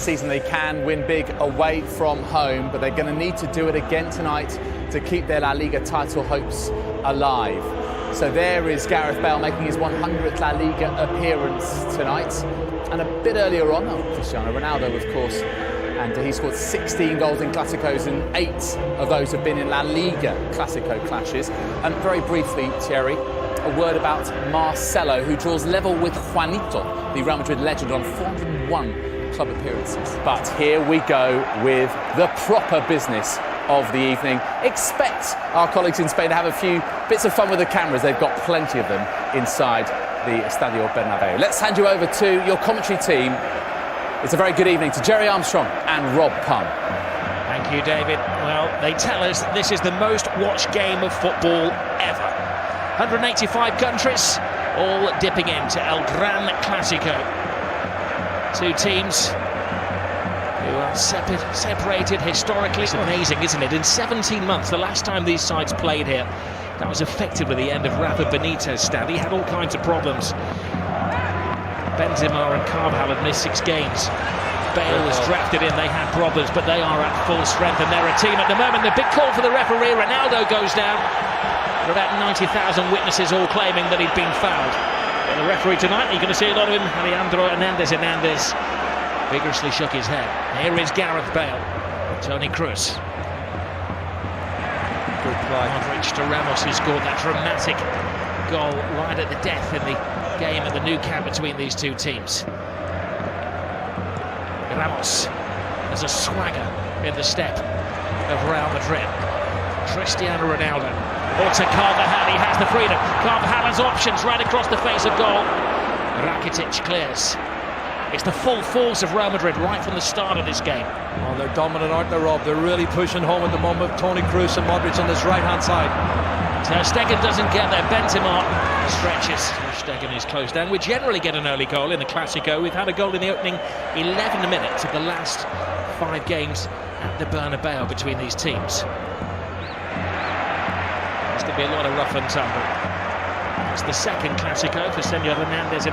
season they can win big away from home, but they're going to need to do it again tonight to keep their La Liga title hopes alive. So there is Gareth Bale making his 100th La Liga appearance tonight. And a bit earlier on, Cristiano Ronaldo, of course, and he scored 16 goals in Clásicos, and 8 of those have been in La Liga Clásico clashes. And very briefly, Thierry, a word about Marcelo, who draws level with Juanito, the Real Madrid legend, on 401 club appearances. But here we go with the proper business of the evening. Expect our colleagues in Spain to have a few bits of fun with the cameras. They've got plenty of them inside the Estadio Bernabeu. Let's hand you over to your commentary team. It's a very good evening to Jerry Armstrong and Rob Pun. Thank you, David. Well, they tell us that this is the most watched game of football ever. 185 countries, all dipping into El Gran Clásico. Two teams who are separated historically. It's amazing, isn't it? In 17 months, the last time these sides played here, that was effectively the end of Rafa Benitez's stand. He had all kinds of problems. Benzema and Carvajal had missed 6 games. Bale was drafted in, they had problems, but they are at full strength and they're a team at the moment. The big call for the referee, Ronaldo goes down. There are about 90,000 witnesses all claiming that he'd been fouled. But the referee tonight, you're going to see a lot of him. Alejandro Hernandez vigorously shook his head. Here is Gareth Bale, Toni Kroos. Good play. Modric to Ramos, who scored that dramatic goal right at the death in the game at the Nou Camp between these two teams. Ramos, there's a swagger in the step of Real Madrid. Cristiano Ronaldo, or to Carvajal, he has the freedom. Carvajal has options right across the face of goal. Rakitic clears. It's the full force of Real Madrid right from the start of this game. Oh, they're dominant, aren't they, Rob? They're really pushing home at the moment. Toni Kroos and Modric on this right-hand side. Ter Stegen doesn't get there. Benzema stretches. Ter Stegen is closed down. We generally get an early goal in the Clásico. We've had a goal in the opening 11 minutes of the last 5 games at the Bernabeu between these teams. There's going to be a lot of rough and tumble. It's the second Clásico for Senor Hernandez.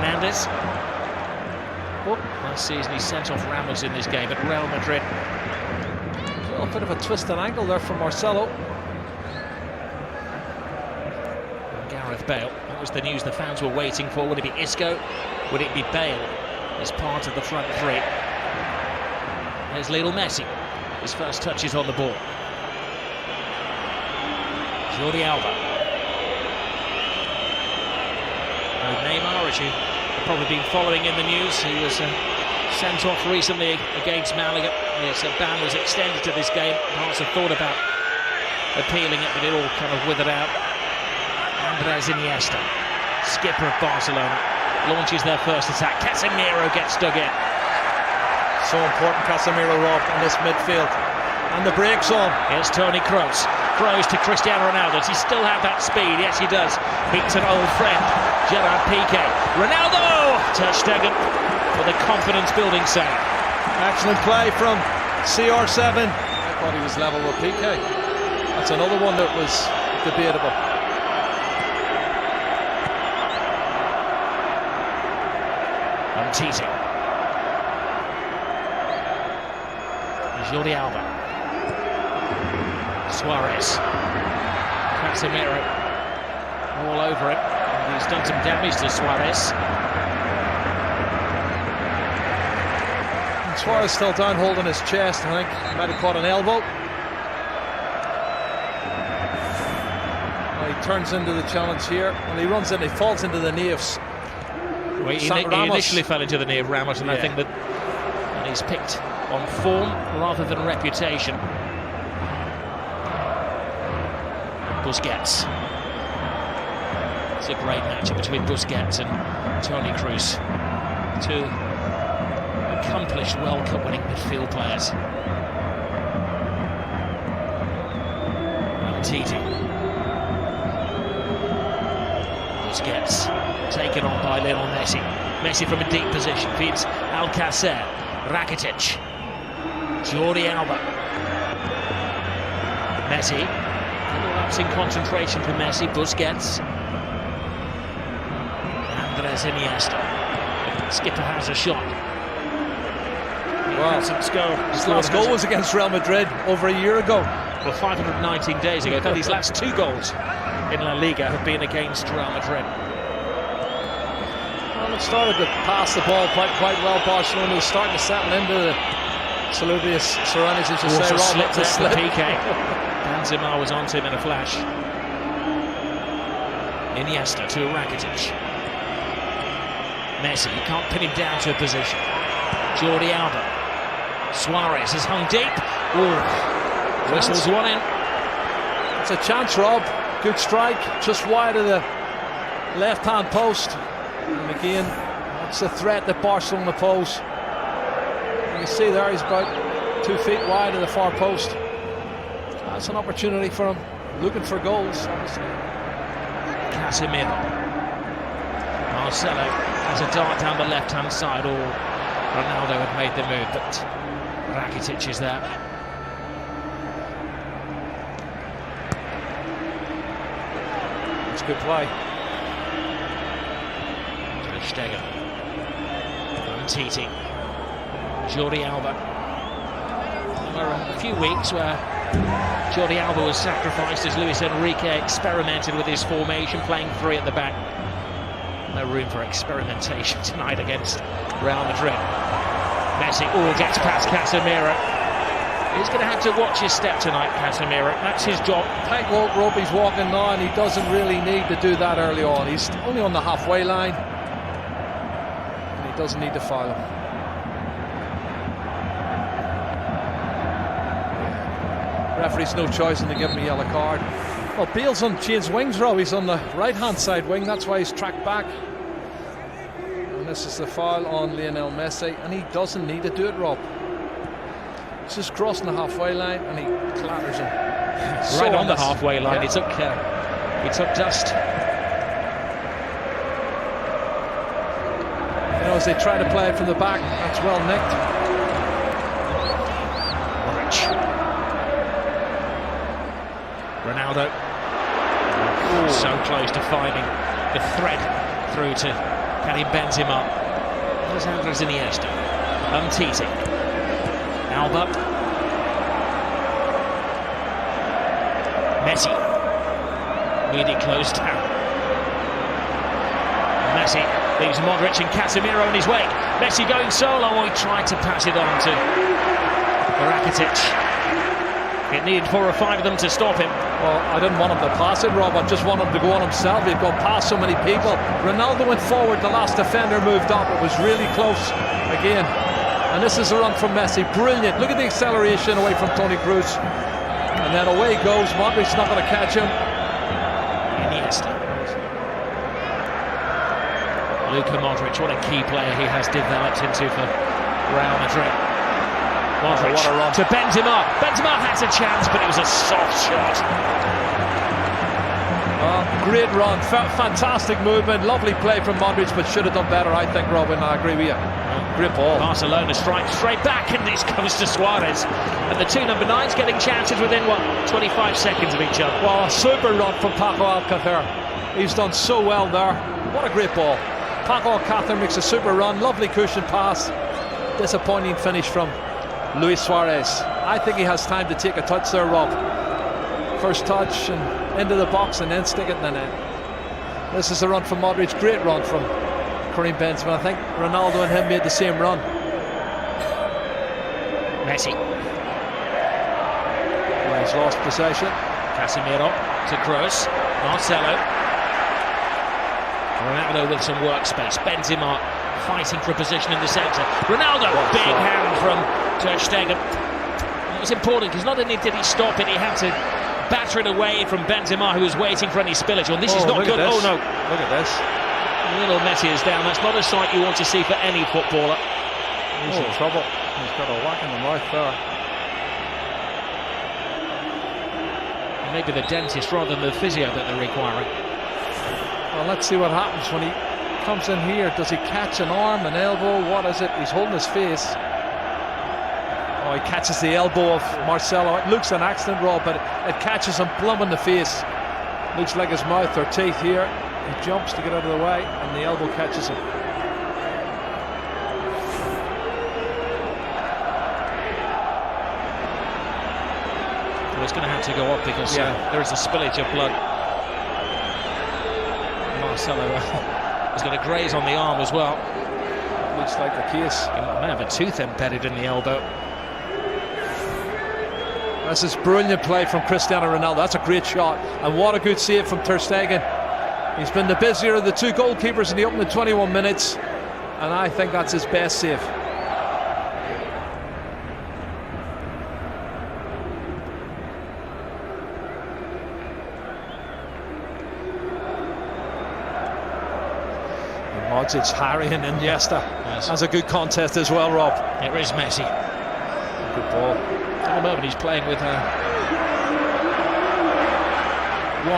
Last season he sent off Ramos in this game at Real Madrid. A little bit of a twist and angle there from Marcelo. Gareth Bale, that was the news the fans were waiting for. Would it be Isco? Would it be Bale as part of the front three? There's Lionel Messi. His first touch is on the ball. Jordi Alba. Neymar, as you have probably been following in the news, he was sent off recently against Malaga. Yes, a ban was extended to this game. Barca thought about appealing it, but it all kind of withered out. Andrés Iniesta, skipper of Barcelona, launches their first attack. Casemiro gets dug in. So important, Casemiro, Rob, in this midfield. And the break's on. Here's Toni Kroos. Kroos to Cristiano Ronaldo. Does he still have that speed? Yes, he does. Beats an old friend, Gerard Piqué. Ronaldo! Ter Stegen with a confidence-building save. Excellent play from CR7. I thought he was level with Piqué. That's another one that was debatable. Tite. Jordi Alba. Suarez. Casemiro all over it. And he's done some damage to Suarez. And Suarez still down holding his chest. I think he might have caught an elbow. Well, he turns into the challenge here. When he runs in, he falls into the knee of Well, he initially fell into the knee of Ramos, and I think that he's picked on form rather than reputation. Busquets. It's a great matchup between Busquets and Toni Kroos. Two accomplished World Cup winning midfield players. And Tite. Busquets taken on by Lionel Messi. Messi from a deep position feeds Alcacer. Rakitic. Jordi Alba. Messi. Lapse in concentration for Messi. Busquets. Andrés Iniesta. Skipper has a shot. Well, Vincent's goal. his last goal was against Real Madrid over a year ago. Well, 519 days ago. But his last 2 goals in La Liga have been against Real Madrid. Well, it started to pass the ball quite well. Barcelona was starting to settle into the salubrious serenity, as you say, Rob. Slipped there for Piqué. Benzema was onto him in a flash. Iniesta to Rakitic. Messi, you can't pin him down to a position. Jordi Alba. Suarez has hung deep. Ooh. Whistles one in. It's a chance, Rob. Good strike, just wide of the left-hand post. And again, that's the threat that Barcelona pose. You can see there, he's about 2 feet wide of the far post. That's an opportunity for him, looking for goals, obviously. Casemiro. Marcelo has a dart down the left-hand side. Ronaldo had made the move, but Rakitic is there. It's good play. Ter Stegen. Umtiti. Jordi Alba. There were a few weeks where Jordi Alba was sacrificed as Luis Enrique experimented with his formation, playing 3 at the back. No room for experimentation tonight against Real Madrid. Messi gets past Casemiro. He's going to have to watch his step tonight, Casemiro. That's his job. Tight rope he's walking now, and he doesn't really need to do that early on. He's only on the halfway line, and he doesn't need to foul him. Referee's no choice in to give him a yellow card. Well, Bale's on James Wing's row. He's on the right-hand side wing. That's why he's tracked back. And this is the foul on Lionel Messi, and he doesn't need to do it, Rob. He's just crossing the halfway line, and he clatters him. Right on the halfway line. Yeah. He took dust. You know, as they try to play it from the back, that's well nicked. Ronaldo. So close to finding the thread through to Karim Benzema. There's Andres Iniesta. Umtiti. Alba. Messi. Really closed down. Messi leaves Modric and Casemiro in his wake. Messi going solo. He tried to pass it on to Rakitic. It needed 4 or 5 of them to stop him. Well, I didn't want him to pass it, Rob. I just want him to go on himself. He'd go past so many people. Ronaldo went forward. The last defender moved up. It was really close again. And this is a run from Messi. Brilliant. Look at the acceleration away from Toni Kroos. And then away he goes. Modric's not going to catch him. Iniesta. Luka Modric, what a key player he has developed into for Real Madrid. Modric what a run. to Benzema. Benzema has a chance, but it was a soft shot. Great run, fantastic movement, lovely play from Modric, but should have done better, I think, Robin. I agree with you. Great ball. Barcelona strikes straight back, and this goes to Suarez. And the 2 number 9s getting chances within, 25 seconds of each other. Well, a super run from Paco Alcácer. He's done so well there. What a great ball. Paco Alcácer makes a super run, lovely cushion pass. Disappointing finish from Luis Suarez. I think he has time to take a touch there, Rob. First touch and into the box and then stick it in the net. This is a run from Modric. Great run from Karim Benzema. I think Ronaldo and him made the same run. Messi. Well, he's lost possession. Casemiro to Kroos. Marcelo. Ronaldo with some workspace. Benzema fighting for a position in the centre. Ronaldo, big hand from Ter Stegen. It was important because not only did he stop it, he had to batter it away from Benzema, who was waiting for any spillage. Well, this is not good. Oh no! Look at this. Little Messi is down. That's not a sight you want to see for any footballer. He's in trouble. He's got a whack in the mouth there. Maybe the dentist rather than the physio that they're requiring. Well, let's see what happens when he comes in here. Does he catch an arm, an elbow? What is it? He's holding his face. Oh, he catches the elbow of Marcelo. It looks an accident, Rob, but it catches him plumb in the face. Looks like his mouth or teeth here. He jumps to get out of the way, and the elbow catches him. it's going to have to go up because there is a spillage of blood. Marcelo is going to graze on the arm as well. Looks like the case. He may have a tooth embedded in the elbow. This is brilliant play from Cristiano Ronaldo. That's a great shot, and what a good save from Ter Stegen. He's been the busier of the two goalkeepers in the opening 21 minutes, and I think that's his best save. Modric harrying Iniesta. Yes. That's a good contest as well, Rob. Here is Messi. Good ball. At the moment he's playing with one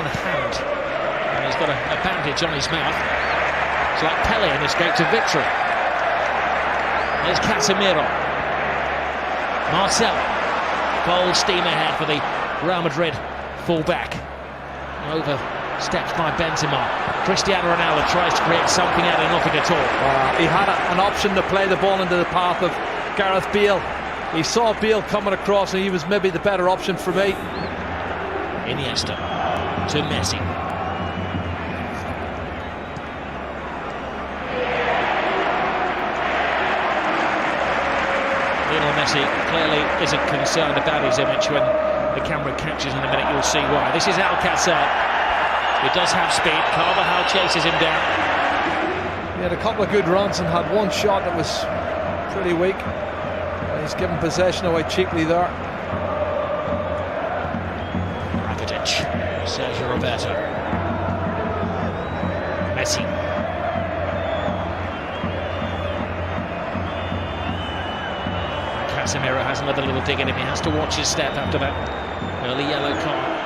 hand, and he's got a bandage on his mouth. It's like Pele in Escape to Victory. There's Casemiro. Marcelo. Bold steam ahead for the Real Madrid full-back. Overstepped by Benzema. Cristiano Ronaldo tries to create something out of nothing at all. He had an option to play the ball into the path of Gareth Bale. He saw Bale coming across and he was maybe the better option for me. Iniesta to Messi. Lionel Messi clearly isn't concerned about his image. When the camera catches in a minute, you'll see why. This is Alcácer. He does have speed. Carvajal chases him down. He had a couple of good runs and had one shot that was pretty weak. And he's given possession away cheaply there. Rakitic. Sergio Roberto. Messi. Casemiro has another little dig in him. He has to watch his step after that early yellow card.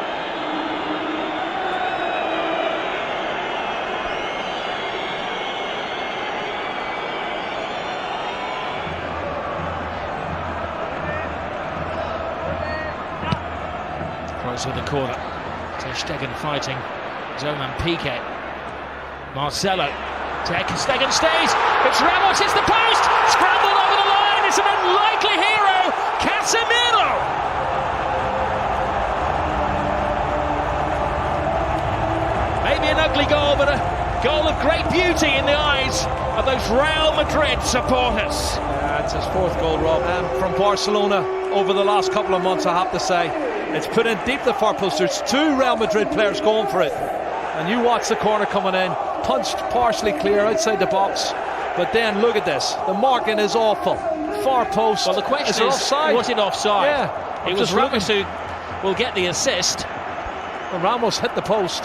Cross with the corner. Ter Stegen fighting Zoman Piqué. Marcelo. Ter Stegen stays. It's Ramos, hits the post. Scrambled over the line. It's an unlikely hero. Casemiro. Maybe an ugly goal, but a goal of great beauty in the eyes of those Real Madrid supporters. Yeah, it's his fourth goal, Rob. From Barcelona over the last couple of months, I have to say. It's put in deep the far post. There's two Real Madrid players going for it. And you watch the corner coming in, punched partially clear outside the box. But then look at this. The marking is awful. Far post. Well, the question is offside? was it offside? Yeah. It was Ramos who will get the assist. Well, Ramos hit the post.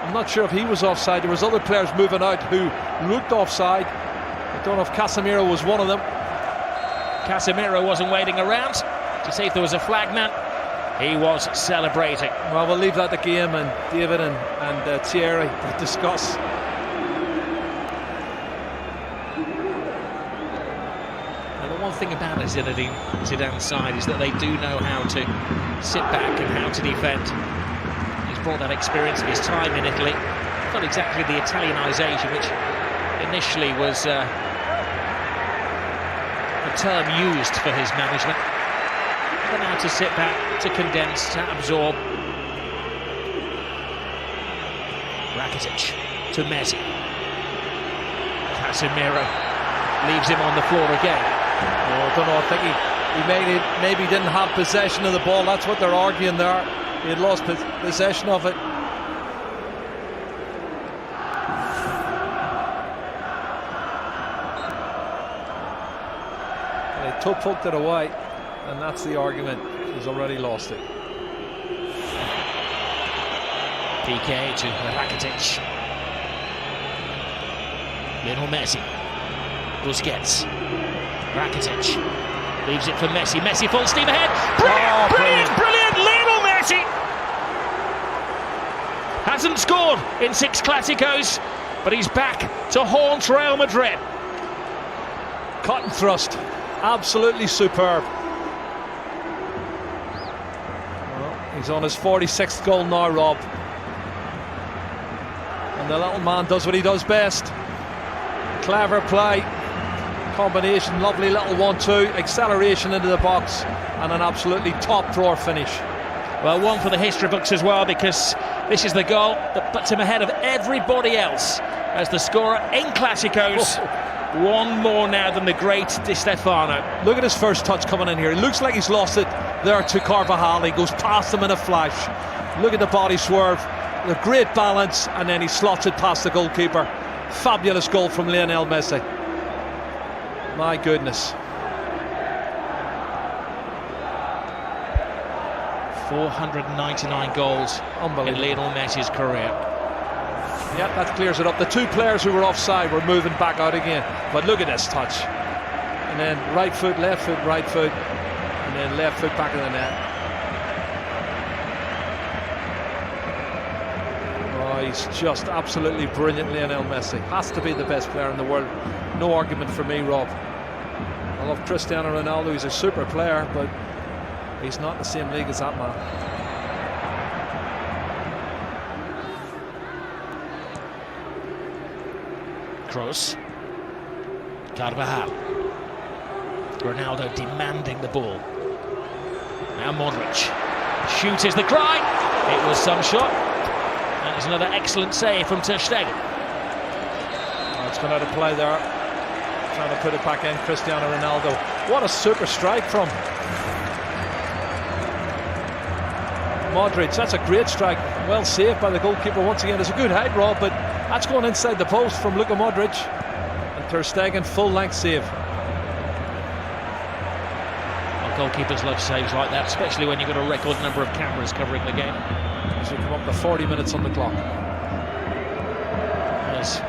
I'm not sure if he was offside. There was other players moving out who looked offside. I don't know if Casemiro was one of them. Casemiro wasn't waiting around to see if there was a flagman. He was celebrating. Well, we'll leave that to Game and David and Thierry to discuss. And the one thing about Zinedine Zidane's side is that they do know how to sit back and how to defend. He's brought that experience of his time in Italy. Not exactly the Italianisation, which initially was a term used for his management. But now to sit back, to condense, to absorb. Rakitic to Messi. Casemiro leaves him on the floor again. I don't know, I think he maybe didn't have possession of the ball. That's what they're arguing there. He had lost possession of it. And he toe-poked it away. And that's the argument. He's already lost it. Piqué to Rakitic. Lionel Messi. Busquets. Rakitic. Leaves it for Messi. Messi full steam ahead. Brilliant! Lionel Messi! Hasn't scored in 6 Clásicos, but he's back to haunt Real Madrid. Cut and thrust. Absolutely superb. He's on his 46th goal now, Rob. And the little man does what he does best. Clever play, combination, lovely little 1-2, acceleration into the box, and an absolutely top drawer finish. Well, one for the history books as well, because this is the goal that puts him ahead of everybody else as the scorer in Clásicos. One more now than the great Di Stefano. Look at his first touch coming in here. It looks like he's lost it there to Carvajal. He goes past him in a flash. Look at the body swerve, the great balance, and then he slots it past the goalkeeper. Fabulous goal from Lionel Messi. My goodness. 499 goals in Lionel Messi's career. Yeah, that clears it up. The two players who were offside were moving back out again. But look at this touch. And then right foot, right foot, and then left foot back in the net. Oh, he's just absolutely brilliant, Lionel Messi. Has to be the best player in the world. No argument for me, Rob. I love Cristiano Ronaldo. He's a super player, but he's not in the same league as that man. Kroos, Carvajal, Ronaldo demanding the ball. Now Modric, shoot is the cry. It was some shot. That is another excellent save from Ter Stegen. Oh, it's gone out of play there. Trying to put it back in, Cristiano Ronaldo. What a super strike from Modric. That's a great strike. Well saved by the goalkeeper once again. It's a good height, Rob, but that's going inside the post from Luka Modric. And Ter Stegen, full-length save. Well, goalkeepers love saves like that, especially when you've got a record number of cameras covering the game. So we come up to 40 minutes on the clock. There's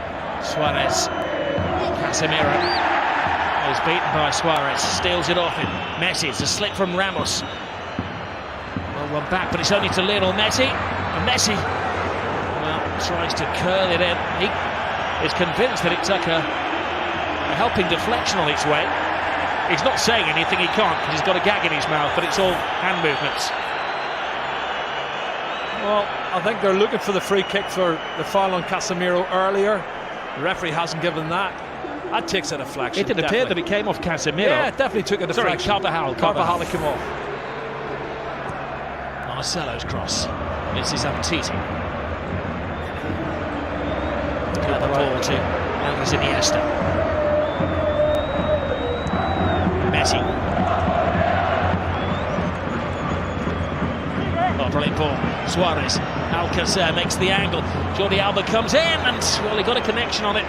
Suarez. Casemiro is beaten by Suarez, steals it off him. Messi, it's a slip from Ramos. Well, one back, but it's only to Lionel Messi. And Messi, well, tries to curl it in. He is convinced that it took a helping deflection on its way. He's not saying anything, he can't, because he's got a gag in his mouth, but it's all hand movements. Well, I think they're looking for the free kick for the foul on Casemiro earlier. The referee hasn't given that. That takes a deflection. It did appear that it came off Casemiro. Yeah, it definitely took a deflection. Sorry, Carvajal came off. Marcelo's cross. This is Umtiti. Got the ball to Andres Iniesta. Messi. Oh, brilliant ball. Suarez. Alcacer makes the angle. Jordi Alba comes in and, well, he got a connection on it.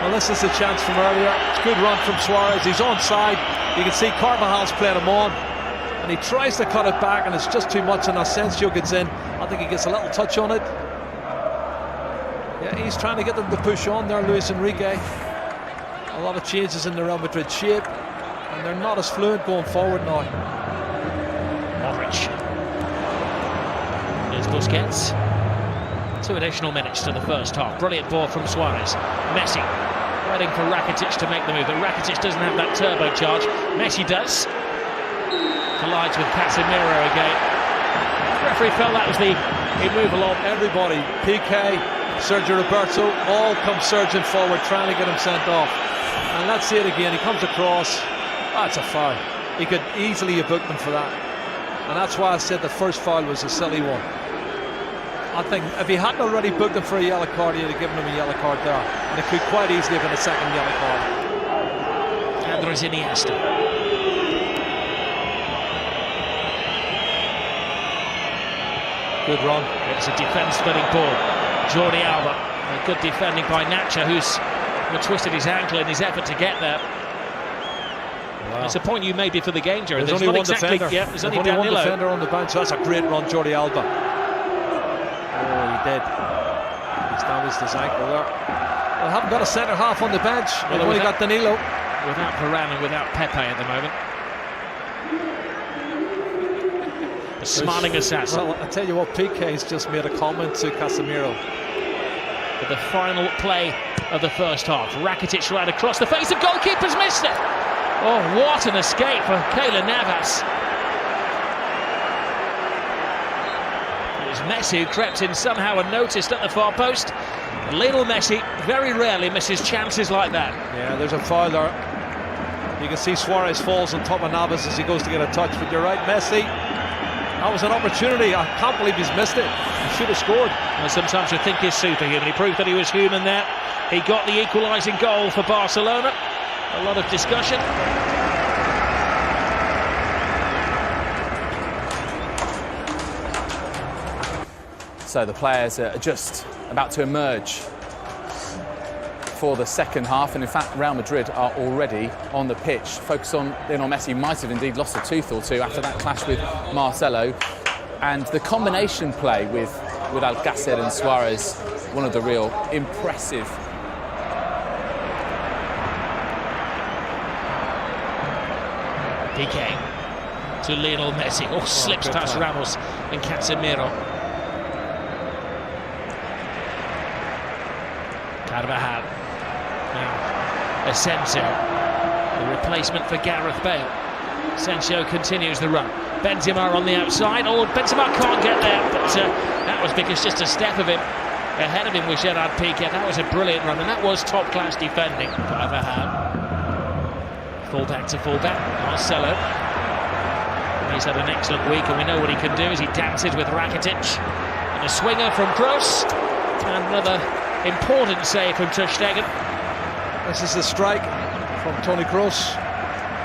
Well, this is a chance from earlier. It's a good run from Suarez. He's onside. You can see Carvajal's playing him on. And he tries to cut it back, and it's just too much, and Asensio gets in. I think he gets a little touch on it. Yeah, he's trying to get them to push on there, Luis Enrique. A lot of changes in the Real Madrid shape, and they're not as fluent going forward now. Modric. Here's Busquets. 2 additional minutes to the first half. Brilliant ball from Suarez. Messi waiting for Rakitic to make the move, but Rakitic doesn't have that turbocharge. Messi does. Collides with Casemiro again. The referee felt that was the move along. Everybody, PK, Sergio Roberto, all come surging forward trying to get him sent off. And let's see it again. He comes across. That's a foul. He could easily have booked him for that. And that's why I said the first foul was a silly one. I think if he hadn't already booked him for a yellow card, he'd have given him a yellow card there. And it could quite easily have been a second yellow card. Andres Iniesta. Good run. It's a defence-splitting ball. Jordi Alba. A good defending by Nacho, who's twisted his ankle in his effort to get there. Wow. It's a point you made before the game, Jerry. There's only one exactly, defender. Yeah, there's only one defender on the bench. So that's a great run, Jordi Alba. Oh, he did. He's damaged his ankle there. They haven't got a centre half on the bench. They've only got Danilo. Without Varane and without Pepe at the moment. A smiling assassin. Well, I tell you what, PK's just made a comment to Casemiro. But the final play of the first half. Rakitic right across the face of goalkeepers, missed it. Oh, what an escape for Keylor Navas. It was Messi who crept in somehow unnoticed at the far post. Lionel Messi very rarely misses chances like that. Yeah, there's a foul there. You can see Suarez falls on top of Navas as he goes to get a touch, but you're right, Messi, that was an opportunity. I can't believe he's missed it. He should have scored. And sometimes you think he's superhuman. He proved that he was human there. He got the equalising goal for Barcelona. A lot of discussion. So the players are just about to emerge for the second half, and in fact Real Madrid are already on the pitch. Focus on Lionel Messi. Might have indeed lost a tooth or two after that clash with Marcelo, and the combination play with Alcácer and Suarez, one of the real impressive. Piqué to Lionel Messi. Oh, slips past Ramos and Casemiro. Carvajal. Now, Asensio, the replacement for Gareth Bale. Asensio continues the run. Benzema on the outside. Oh, Benzema can't get there, but that was because just a step of him ahead of him was Gerard Piqué. That was a brilliant run, and that was top-class defending. Carvajal. Fullback to fullback. Marcelo. He's had an excellent week, and we know what he can do as he dances with Rakitic. And a swinger from Kroos. And another important save from Ter Stegen. This is the strike from Toni Kroos.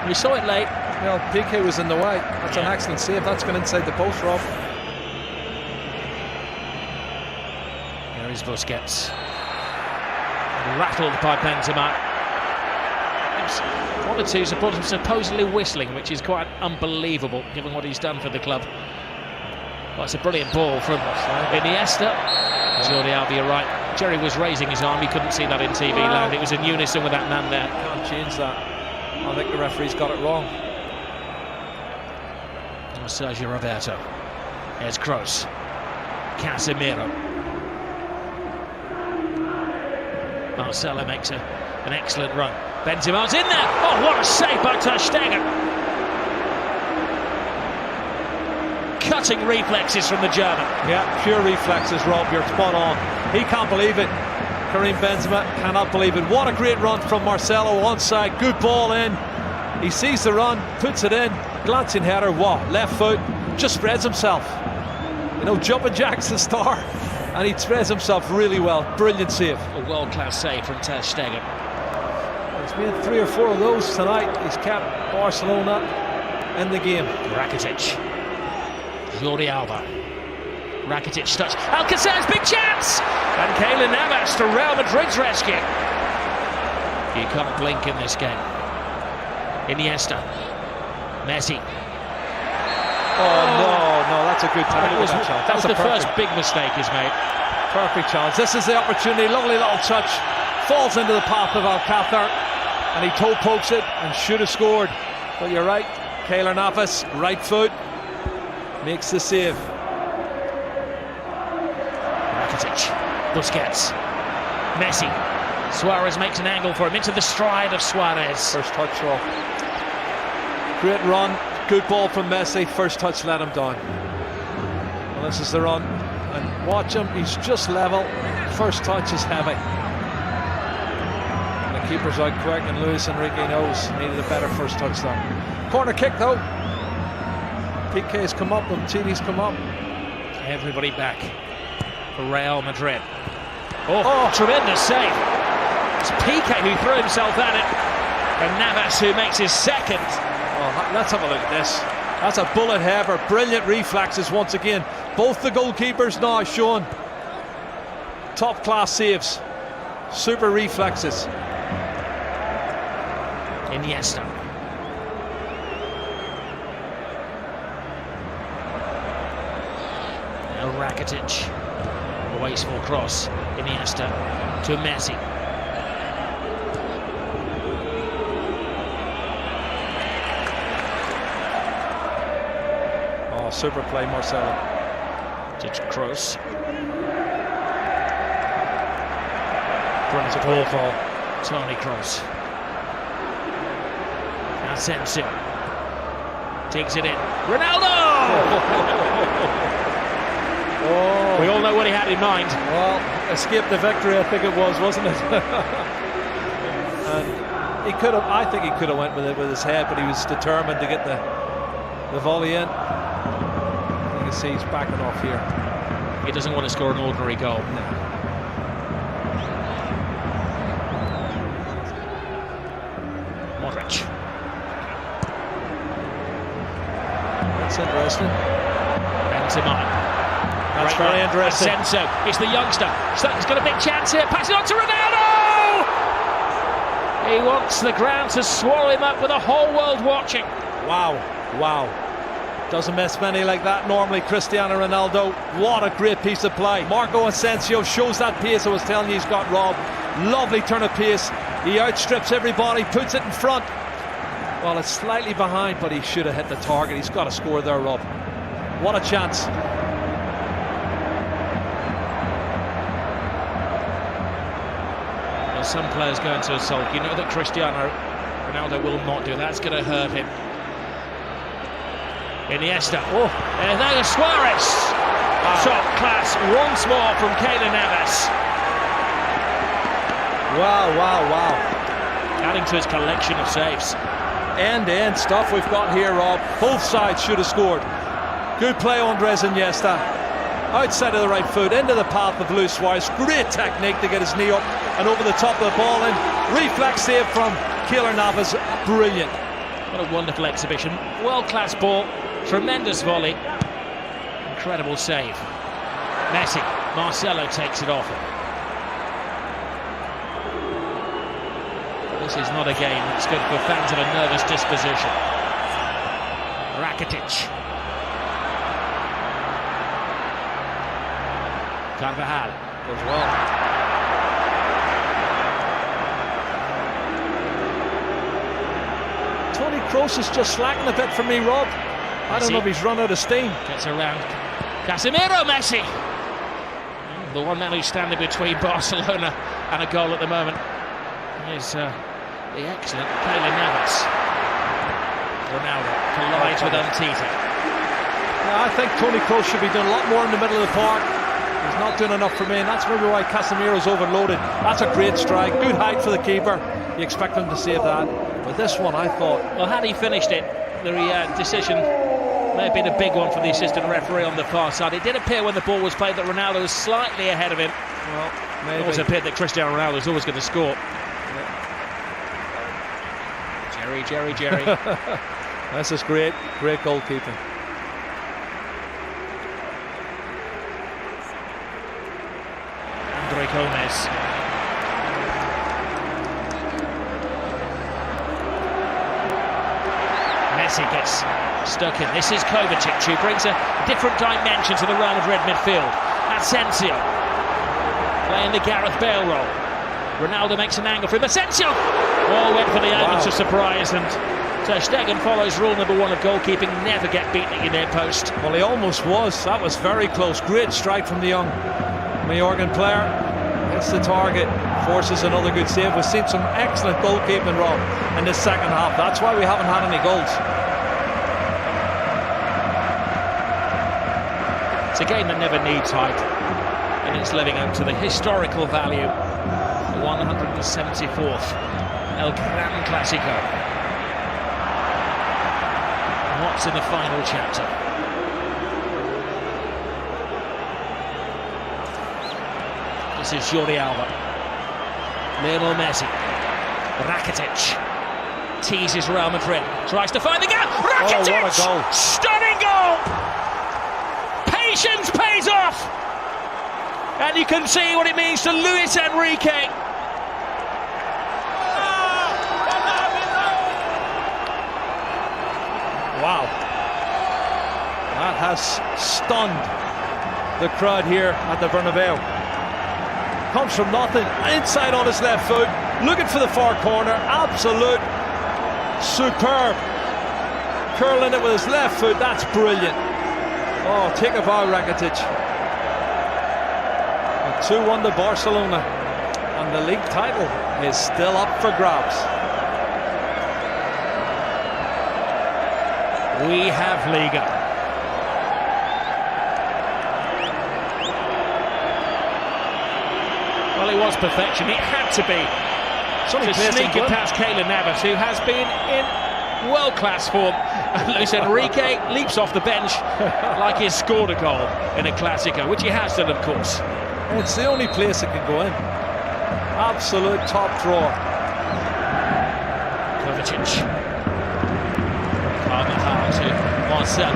We saw it late. You know, Piqué was in the way. That's an excellent save. That's gone inside the post, Rob. Here is Busquets. Rattled by Benzema. One or two supporters supposedly whistling, which is quite unbelievable given what he's done for the club. Well, it's a brilliant ball from Iniesta. Jordi Alba, you're right. Jerry was raising his arm. He couldn't see that in TV land. It was in unison with that man there. Can't change that. I think the referee's got it wrong. Sergio Roberto. Here's Kroos. Casemiro. Marcelo makes an excellent run. Benzema's in there. Oh, what a save by Ter Stegen. Cutting reflexes from the German. Yeah, pure reflexes, Rob. You're spot on. He can't believe it. Karim Benzema cannot believe it. What a great run from Marcelo onside. Good ball in. He sees the run, puts it in. Glancing header, what? Left foot. Just spreads himself. You know, jumping jack's the star. And he spreads himself really well. Brilliant save. A world-class save from Ter Stegen. He's made 3 or 4 of those tonight. He's kept Barcelona in the game. Rakitic. Jordi Alba. Rakitic touch. Alcácer's big chance! And Keylor Navas to Real Madrid's rescue. You can't blink in this game. Iniesta. Messi. Oh, no, that's a good time. That was the first big mistake he's made. Perfect chance. This is the opportunity. Lovely little touch. Falls into the path of Alcácer. And he toe pokes it and should have scored. But you're right. Keylor Navas, right foot. Makes the save. Rakitic. Busquets. Messi. Suarez makes an angle for him into the stride of Suarez. First touch off. Great run. Good ball from Messi. First touch let him down. Well, this is the run. And watch him. He's just level. First touch is heavy. And the keeper's out quick, and Luis Enrique knows needed a better first touch there. Corner kick though. Piqué's come up, Umtiti's come up. Everybody back for Real Madrid. Oh, tremendous save. It's Piqué who threw himself at it, and Navas who makes his second. Oh, let's have a look at this. That's a bullet header. Brilliant reflexes once again. Both the goalkeepers now showing top class saves. Super reflexes. Iniesta. Now Rakitic. A wasteful cross. Iniesta to Messi. Oh, super play, Marcelo. To Kroos. Brilliant ball call. Toni Kroos. Asensio. Takes it in. Ronaldo! Oh. We all know what he had in mind. Well, escape the victory, I think it was, wasn't it? And He could have. I think he could have went with it with his head, but he was determined to get the volley in. You can see he's backing off here. He doesn't want to score an ordinary goal. No. Modric. That's interesting. Benzema. That's very interesting. Asensio, it's the youngster. He's got a big chance here. Pass it on to Ronaldo! He wants the ground to swallow him up with the whole world watching. Wow, wow. Doesn't miss many like that normally, Cristiano Ronaldo. What a great piece of play. Marco Asensio shows that pace I was telling you he's got, Rob. Lovely turn of pace. He outstrips everybody, puts it in front. Well, it's slightly behind, but he should have hit the target. He's got to score there, Rob. What a chance. Some players go into a sulk. You know that Cristiano Ronaldo will not do that. That's going to hurt him. Iniesta. Oh, and there's Suarez. Top class once more from Keylor Navas. Wow, wow, wow. Adding to his collection of saves. End-to-end stuff we've got here, Rob. Both sides should have scored. Good play, Andres Iniesta. Outside of the right foot, into the path of Luis Suarez. Great technique to get his knee up and over the top of the ball in. Reflex save from Keylor Navas. Brilliant. What a wonderful exhibition. World-class ball. Tremendous volley. Incredible save. Messi. Marcelo takes it off him. This is not a game that's good for fans of a nervous disposition. Rakitic. Carvajal. As well. Toni Kroos is just slacking a bit for me, Rob. I don't know if he's run out of steam. Gets around Casemiro. Messi. The one man who's standing between Barcelona and a goal at the moment is the excellent Keylor Navas. Ronaldo collides with Umtiti. Yeah, I think Toni Kroos should be doing a lot more in the middle of the park. He's not doing enough for me, and that's maybe why Casemiro's overloaded. That's a great strike, good height for the keeper. You expect him to save that. But this one, I thought... Well, had he finished it, the decision may have been a big one for the assistant referee on the far side. It did appear when the ball was played that Ronaldo was slightly ahead of him. Well, maybe. It also appeared that Cristiano Ronaldo was always going to score. Yeah. Jerry. This is great goalkeeping. Andre Gomez. Messi gets stuck in. This is Kovacic, who brings a different dimension to the Real Madrid midfield. Asensio playing the Gareth Bale role. Ronaldo makes an angle for him. Asensio! Oh, went for the elements of surprise, and Ter Stegen follows rule number one of goalkeeping: never get beaten at your near post. Well, he almost was. That was very close. Great strike from the young Majorcan player. Hits the target, forces another good save. We've seen some excellent goalkeeping, Rob, in this second half. That's why we haven't had any goals. It's a game that never needs hype, and it's living up to the historical value. The 174th El Gran Clasico. What's in the final chapter? This is Jordi Alba. Lionel Messi. Rakitic teases Real Madrid. Tries to find the gap. Rakitic! Oh, what a goal. Stunning goal! Patience pays off! And you can see what it means to Luis Enrique. Wow. That has stunned the crowd here at the Bernabeu. Comes from nothing, inside on his left foot, looking for the far corner. Absolute superb. Curling it with his left foot, that's brilliant. Oh, take a bow, Rakitic. 2-1 to Barcelona, and the league title is still up for grabs. We have Liga. Well, it was perfection. It had to be Just sneaking past Keylor Navas, who has been in world-class form. And Luis Enrique leaps off the bench like he's scored a goal in a Clásico, which he has done, of course. It's the only place it can go in. Absolute top drawer. Kovacic. Carvajal to Marcelo.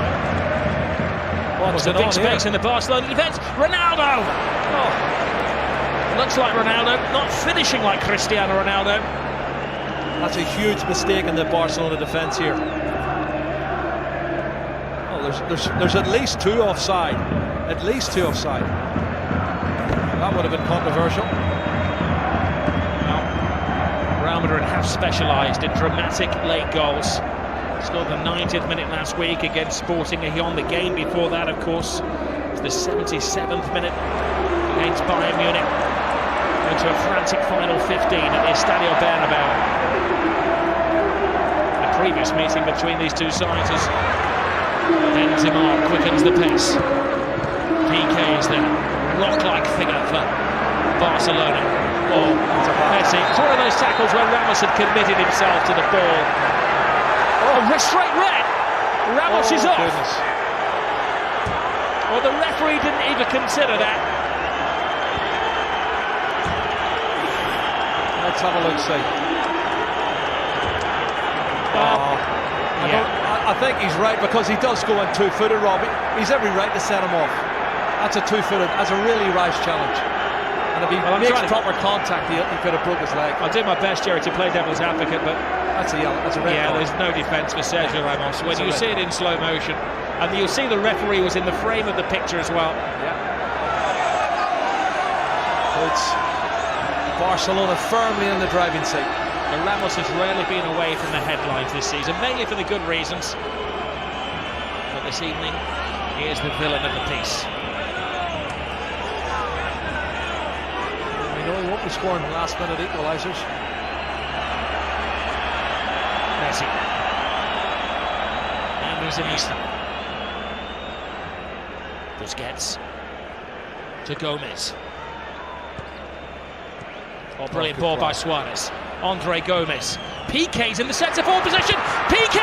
What's the big space in the Barcelona defence? Ronaldo! Oh. Looks like Ronaldo, not finishing like Cristiano Ronaldo. That's a huge mistake in the Barcelona defence here. Oh, there's at least two offside. At least two offside. That would have been controversial. Well, Real Madrid have specialised in dramatic late goals. Scored the 90th minute last week against Sporting Gijón. The game before that, of course, was the 77th minute against Bayern Munich. Into a frantic final 15 at the Estadio Bernabeu. The previous meeting between these two sides as Benzema quickens the pace. PK is the rock-like figure for Barcelona. Oh, Messi. It's one of those tackles where Ramos had committed himself to the ball. Oh, straight red. Ramos is off. Goodness. Well, the referee didn't even consider that. Let's have a look, see. I think he's right, because he does go in two-footed, Rob. He's every right to set him off. That's a two-footed. That's a really rash challenge. And if he makes proper contact, he could have broke his leg. I'll do my best, Jerry, to play devil's advocate, but that's a yellow. That's a red. Yeah, card. there's no defence for Sergio Ramos. When you see it in slow motion, and you'll see the referee was in the frame of the picture as well. Yeah. So it's Barcelona firmly in the driving seat. And Ramos has rarely been away from the headlines this season, mainly for the good reasons. But this evening, he is the villain of the piece. We know he won't be scoring last-minute equalisers. Messi. Andres Iniesta. Busquets. To Gomez. Oh, brilliant ball by Suarez. Andre Gomez. PK's in the centre-forward position. PK!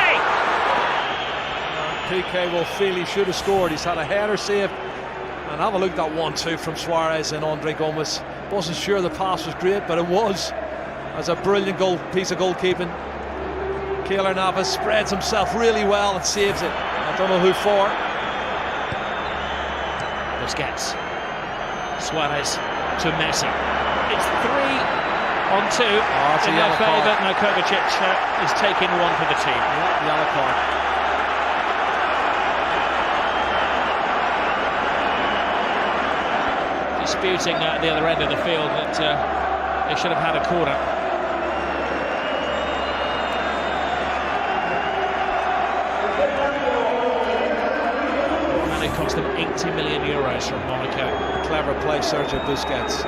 PK will feel he should have scored. He's had a header save. And have a look at that 1-2 from Suarez and Andre Gomez. Wasn't sure the pass was great, but it was. As a brilliant piece of goalkeeping. Keylor Navas spreads himself really well and saves it. I don't know who for. Busquets. Suarez to Messi. It's 3-on-2 in their favour. No, Kovacic is taking one for the team. Yeah, yellow card. Disputing at the other end of the field that they should have had a corner. And it cost them €80 million from Monaco. Clever play, Sergio Busquets.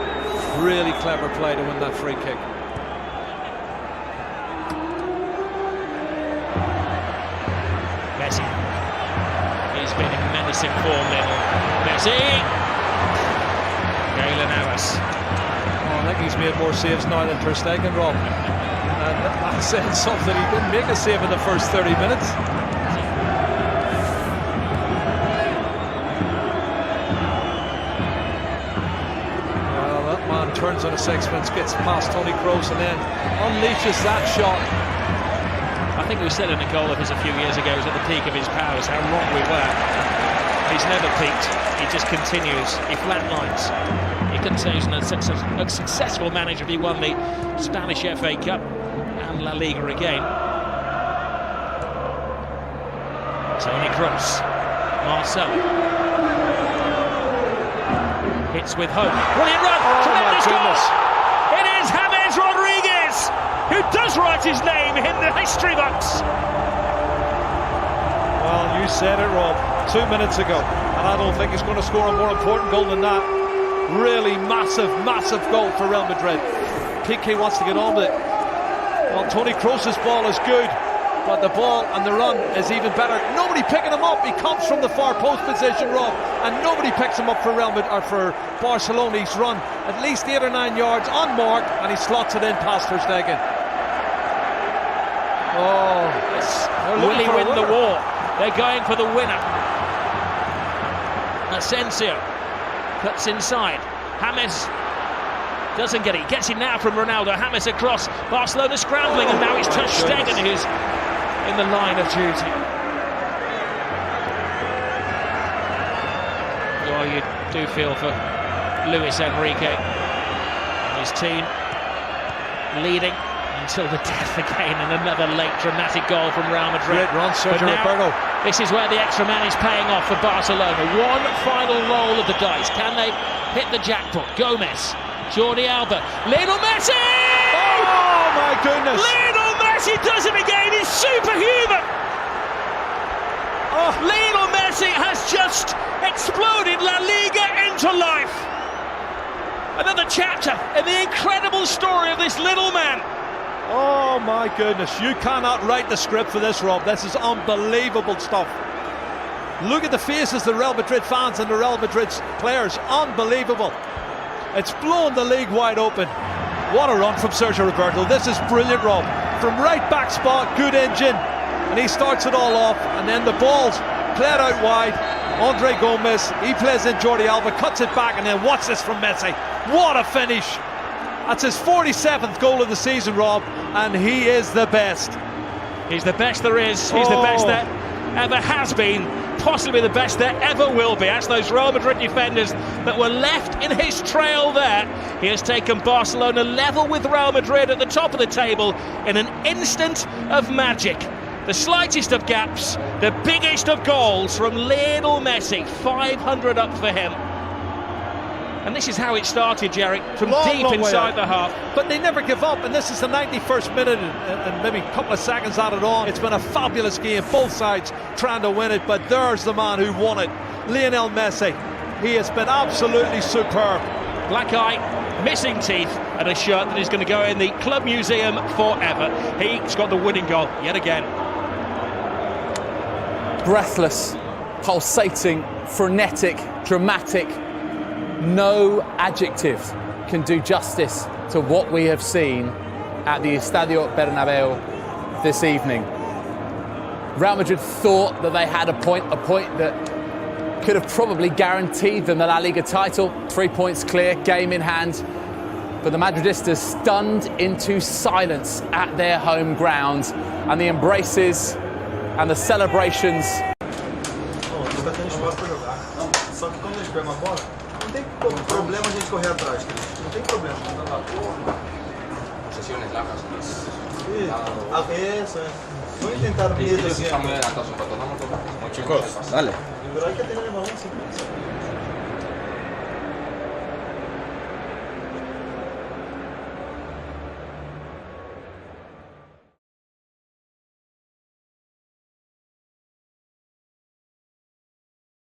Really clever play to win that free kick. Messi. He's been in menacing form, little Messi. Keylor Navas. Oh, I think he's made more saves now than Ter Stegen, Rob. And I'm saying something. He didn't make a save in the first 30 minutes. Turns on a sixpence, gets past Toni Kroos and then unleashes that shot. I think we said in a goal of his a few years ago, he was at the peak of his powers, how wrong we were. He's never peaked, he just continues, he flatlines. He couldn't say he's a successful manager if he won the Spanish FA Cup and La Liga again. Toni Kroos, Marcelo. Hits with hope. Brilliant run! Tremendous goal! It is James Rodriguez who does write his name in the history books. Well, you said it, Rob, 2 minutes ago, and I don't think he's going to score a more important goal than that. Really massive, massive goal for Real Madrid. PK wants to get on with it. Well, Toni Kroos' ball is good. but the ball and the run is even better. Nobody picking him up. He comes from the far post position, Rob, and nobody picks him up for Real Madrid or for Barcelona. He's run at least 8 or 9 yards on mark, and he slots it in past Ter Stegen. Oh, will he win the war? They're going for the winner. Asensio cuts inside. James doesn't get it. Gets it now from Ronaldo. James across. Barcelona scrambling, and now it's Ter Stegen who's in the line of duty. Oh, you do feel for Luis Enrique and his team, leading until the death again, and another late dramatic goal from Real Madrid. Great run, Sergio Roberto. This is where the extra man is paying off for Barcelona. One final roll of the dice. Can they hit the jackpot? Gomez, Jordi Alba, Lionel Messi! Oh my goodness! Lionel Messi does it again. He's superhuman. Oh, Lionel Messi has just exploded La Liga into life. Another chapter in the incredible story of this little man. Oh my goodness, you cannot write the script for this, Rob. This is unbelievable stuff. Look at the faces of the Real Madrid fans and the Real Madrid players. Unbelievable. It's blown the league wide open. What a run from Sergio Roberto. This is brilliant, Rob. From right back spot, good engine, and he starts it all off, and then the ball's played out wide. Andre Gomez, he plays in Jordi Alba, cuts it back, and then watch this from Messi. What a finish. That's his 47th goal of the season, Rob, and he is the best. He's the best there is. He's the best that ever has been. Possibly the best there ever will be. That's those Real Madrid defenders that were left in his trail there. He has taken Barcelona level with Real Madrid at the top of the table in an instant of magic. The slightest of gaps, the biggest of goals from Lionel Messi. 500 up for him. And this is how it started, Jerry, from deep inside the half. But they never give up, and this is the 91st minute and maybe a couple of seconds added on. It's been a fabulous game, both sides trying to win it, but there's the man who won it, Lionel Messi. He has been absolutely superb. Black eye, missing teeth, and a shirt that is going to go in the club museum forever. He's got the winning goal yet again. Breathless, pulsating, frenetic, dramatic. No adjective can do justice to what we have seen at the Estadio Bernabeu this evening. Real Madrid thought that they had a point that could have probably guaranteed them the La Liga title. 3 points clear, game in hand. But the Madridistas stunned into silence at their home ground, and the embraces and the celebrations. Não tem problema a gente correr atrás, não tem problema. Sesiones largas. Eso es. Voy a intentar bien. Chicos, dale. Pero hay que tener el balón siempre.